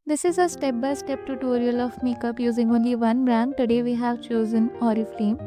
This is a step-by-step tutorial of makeup using only one brand. Today we have chosen Oriflame,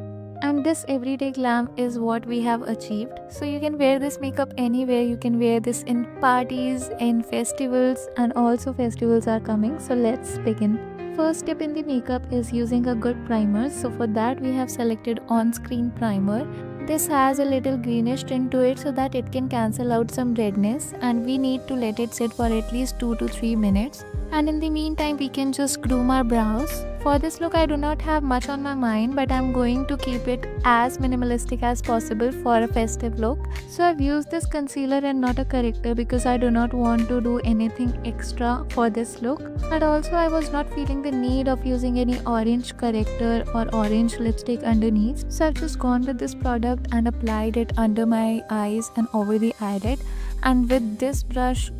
and this everyday glam is what we have achieved. So you can wear this makeup anywhere. You can wear this in parties, in festivals, and also festivals are coming. So let's begin. First step in the makeup is using a good primer. So for that we have selected on-screen primer. This has a little greenish tint to it so that it can cancel out some redness, and we need to let it sit for at least 2 to 3 minutes. And in the meantime we can just groom our brows. For this look I do not have much on my mind, but I'm going to keep it as minimalistic as possible for a festive look. So I've used this concealer and not a corrector because I do not want to do anything extra for this look. And also I was not feeling the need of using any orange corrector or orange lipstick underneath. So I've just gone with this product and applied it under my eyes and over the eyelid. And with this brush,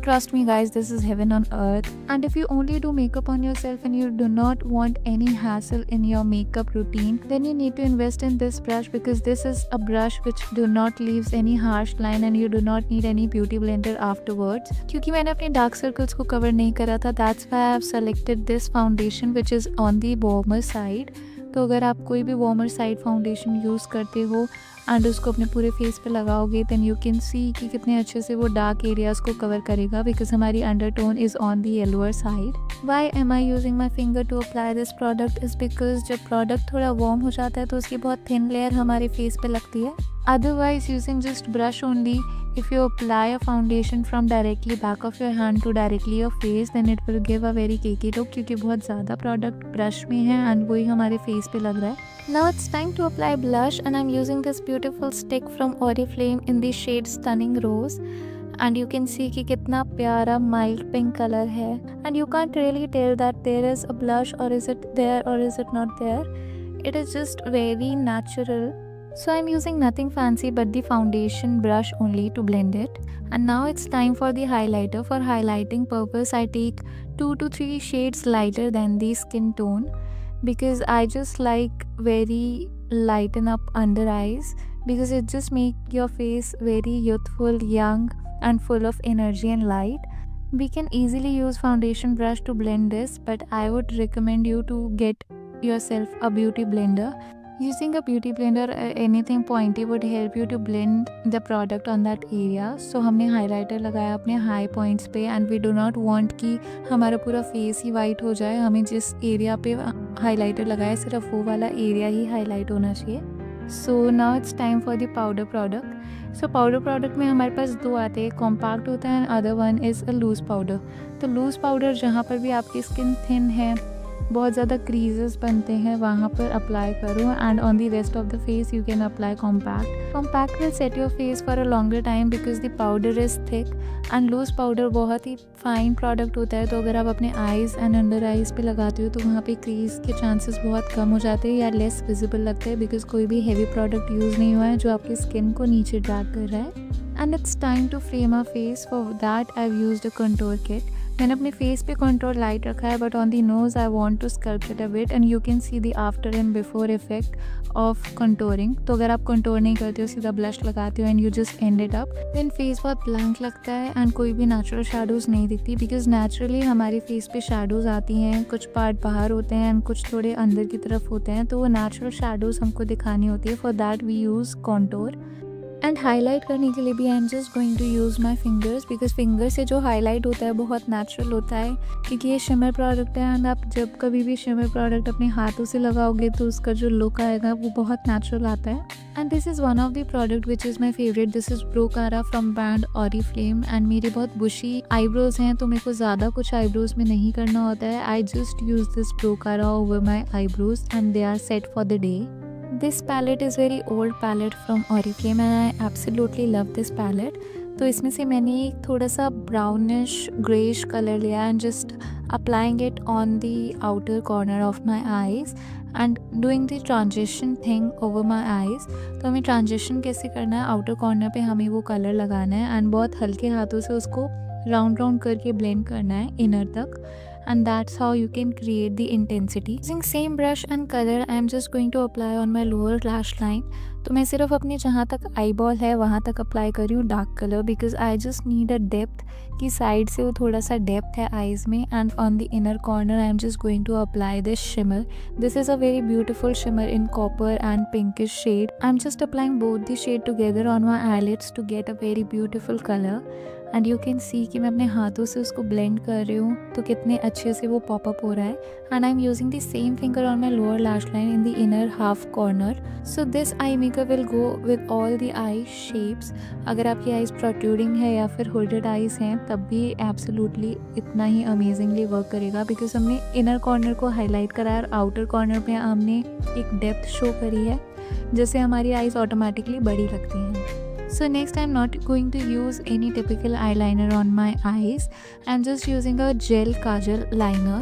trust me guys, this is heaven on earth. And if you only do makeup on yourself and you do not want any hassle in your makeup routine, then you need to invest in this brush, because this is a brush which do not leaves any harsh line and you do not need any beauty blender afterwards. क्योंकि मैंने अपने dark circles को cover नहीं करा था, that's why I have selected this foundation which is on the warmer side. तो अगर आप कोई भी वार्मर साइड फाउंडेशन यूज़ करते हो एंड उसको अपने पूरे फेस पे लगाओगे, देन यू कैन सी कि कितने अच्छे से वो डार्क एरियाज़ को कवर करेगा, बिकॉज हमारी undertone is on the yellower side. Why am I using my finger to apply this product is because जब प्रोडक्ट थोड़ा वार्म हो जाता है तो उसकी बहुत थिन लेयर हमारे फेस पे लगती है. Otherwise, using just brush only, if you apply a foundation from directly back of your hand to directly your face, then it will give a very cakey look, क्योंकि बहुत ज़्यादा product brush में है and वही हमारे face पे लग रहा है. Now it's time to apply blush, and I'm using this beautiful stick from Oriflame in the shade Stunning Rose. And you can see कि कितना प्यारा mild pink color है, and you can't really tell that there is a blush or is it there or is it not there. It is just very natural. So I'm using nothing fancy but the foundation brush only to blend it. And now it's time for the highlighter. For highlighting purpose I take 2 to 3 shades lighter than the skin tone, because I just like very lighten up under eyes, because it just make your face very youthful, young and full of energy and light. We can easily use foundation brush to blend this, but I would recommend you to get yourself a beauty blender. Using a beauty blender or anything pointy would help you to blend the product on that area. So हमने highlighter लगाया अपने high points पे, and we do not want कि हमारा पूरा face ही white हो जाए. हमें जिस area पे highlighter लगाया सिर्फ वो वाला area ही highlight होना चाहिए. So now it's time for the powder product. So powder product में हमारे पास दो आते हैं, compact होता है and other one is a loose powder. तो loose powder जहाँ पर भी आपकी skin thin है, बहुत ज़्यादा क्रीजेस बनते हैं, वहाँ पर अप्लाई करो, and on the rest of the face you can apply compact. Compact will set your face for a longer time because the powder is thick, and loose powder बहुत ही फाइन प्रोडक्ट होता है. तो अगर आप अपने eyes and under eyes पे लगाते हो तो वहाँ पे क्रीज के चांसेस बहुत कम हो जाते हैं या लेस विजिबल लगते हैं, बिकॉज कोई भी हैवी प्रोडक्ट यूज़ नहीं हुआ है जो आपकी स्किन को नीचे ड्रैग कर रहा है. And it's time to frame a face. For that I have used a contour kit. मैंने अपने फेस पे कंटूर लाइट रखा है, but on the nose I want to sculpt it a bit, and you can see the after and before effect of contouring. तो अगर आप contour नहीं करते हो, सीधा ब्लश लगाते हो and you just end it up, then face बहुत ब्लैंक लगता है एंड कोई भी नेचुरल शेडोज़ नहीं दिखती, बिकॉज नेचुरली हमारी फेस पे शेडोज़ आती हैं. कुछ पार्ट बाहर होते हैं एंड कुछ थोड़े अंदर की तरफ होते हैं, तो वो नेचुरल शेडोज़ हमको दिखानी होती है. For that we use contour. And highlight करने के लिए भी I am just going to use my fingers, because finger से जो हाईलाइट होता है बहुत नेचुरल होता है, क्योंकि ये शिमर प्रोडक्ट है. एंड आप जब कभी भी शिमर प्रोडक्ट अपने हाथों से लगाओगे तो उसका जो लुक आएगा वो बहुत नेचुरल आता है. And this is one of the product which is my favourite. This is browcara from brand Oriflame. And मेरे बहुत बुशी आईब्रोज़ हैं, तो मेरे को ज़्यादा कुछ आईब्रोज़ में नहीं करना होता है. I just use this browcara over my eyebrows and they are set for the day. This palette is very old palette from Oriflame and I absolutely love this palette. तो इसमें से मैंने एक थोड़ा सा brownish greyish कलर लिया and just applying it on the outer corner of my eyes and doing the transition thing over my eyes. तो हमें transition कैसे करना है, outer corner पे हमें वो कलर लगाना है and बहुत हल्के हाथों से उसको राउंड राउंड करके ब्लेंड करना है इनर तक. and that's how you can create the intensity. Using same brush and color, I am just going to apply on my lower lash line. तो मैं सिर्फ अपने जहाँ तक आई बॉल है वहाँ तक अप्लाई कर रही हूँ dark colour, because I just need a depth कि साइड से वो थोड़ा सा डेप्थ है आईज में. And on the inner corner I am just going to apply this shimmer. This is a very beautiful shimmer in copper and pinkish shade. I am just applying both the shade together on my eyelids to get a very beautiful colour. And you can see कि मैं अपने हाथों से उसको blend कर रही हूँ तो कितने अच्छे से वो पॉपअप हो रहा है. And I am using the same finger on my lower lash line in the inner half corner. So this eye makeup will go with all the I shapes. अगर आपकी आईज प्रोट्रूडिंग है या फिर holded eyes हैं तब भी absolutely इतना ही amazingly work करेगा, बिकॉज हमने इनर कॉर्नर को हाईलाइट करा है और आउटर कॉर्नर पे हमने एक डेप्थ शो करी है जिससे हमारी आईज ऑटोमेटिकली बड़ी लगती हैं. So next I'm not going to use any typical eyeliner on my eyes. I'm just using a gel kajal liner.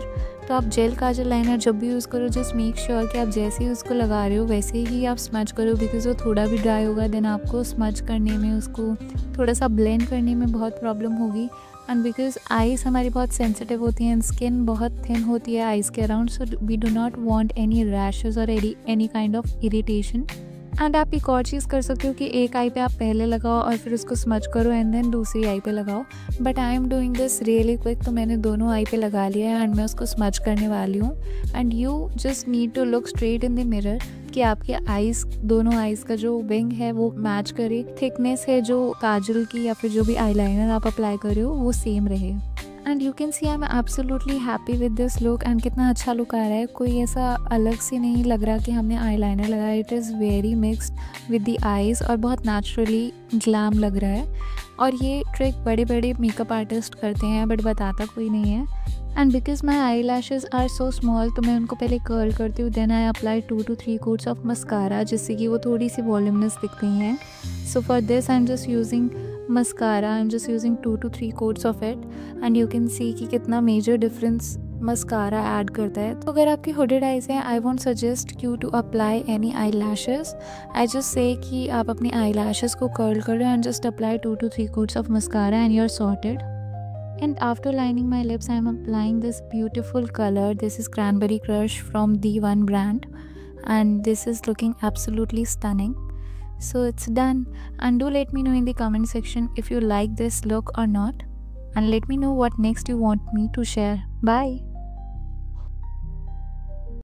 तो आप जेल काजल लाइनर जब भी यूज़ करो जस्ट मेक श्योर कि आप जैसे ही उसको लगा रहे हो वैसे ही आप स्मज करो, बिकॉज वो थोड़ा भी ड्राई होगा देन आपको स्मज करने में, उसको थोड़ा सा ब्लेंड करने में बहुत प्रॉब्लम होगी. एंड बिकॉज आइज़ हमारी बहुत सेंसिटिव होती हैं एंड स्किन बहुत थिन होती है आइज़ के around, so we do not want any rashes और any kind of irritation. And आप एक और चीज़ कर सकते हो कि एक आई पे आप पहले लगाओ और फिर उसको स्मच करो एंड देन दूसरी आई पे लगाओ. But I am doing this really quick, तो मैंने दोनों आई पे लगा लिया है एंड मैं उसको स्मच करने वाली हूँ. And you just need to look straight in the mirror कि आपके आईज़, दोनों आईज़ का जो विंग है वो मैच करे, थिकनेस है जो काजल की या फिर जो भी आईलाइनर आप अप्लाई कर रहे हो वो सेम रहे. And you can C I am absolutely happy with this look. And कितना अच्छा लुक आ रहा है, कोई ऐसा अलग से नहीं लग रहा कि हमने आईलाइनर लगाया. It is very mixed with the eyes और बहुत नेचुरली ग्लैम लग रहा है. और ये ट्रिक बड़े बड़े मेकअप आर्टिस्ट करते हैं बट बताता कोई नहीं है. And because my eyelashes are so small तो मैं उनको पहले कर्ल करती हूँ, then I apply 2 to 3 coats of mascara जिससे कि वो थोड़ी सी वॉल्यूमनेस दिख गई हैं. So for this I am just using mascara. I am just using 2 to 3 coats of it. And you can see कि कितना मेजर डिफरेंस मस्कारा ऐड करता है. तो अगर आपकी हुडेड आइज़ हैं I won't suggest you to apply any eyelashes. I just say कि आप अपनी आई लैशेज़ को कर्ल करो and just apply 2 to 3 coats of mascara and you are sorted. And after lining my lips, I am applying this beautiful color. This is Cranberry Crush from D1 brand, and this is looking absolutely stunning. So it's done, and do let me know in the comment section if you like this look or not, and let me know what next you want me to share. Bye.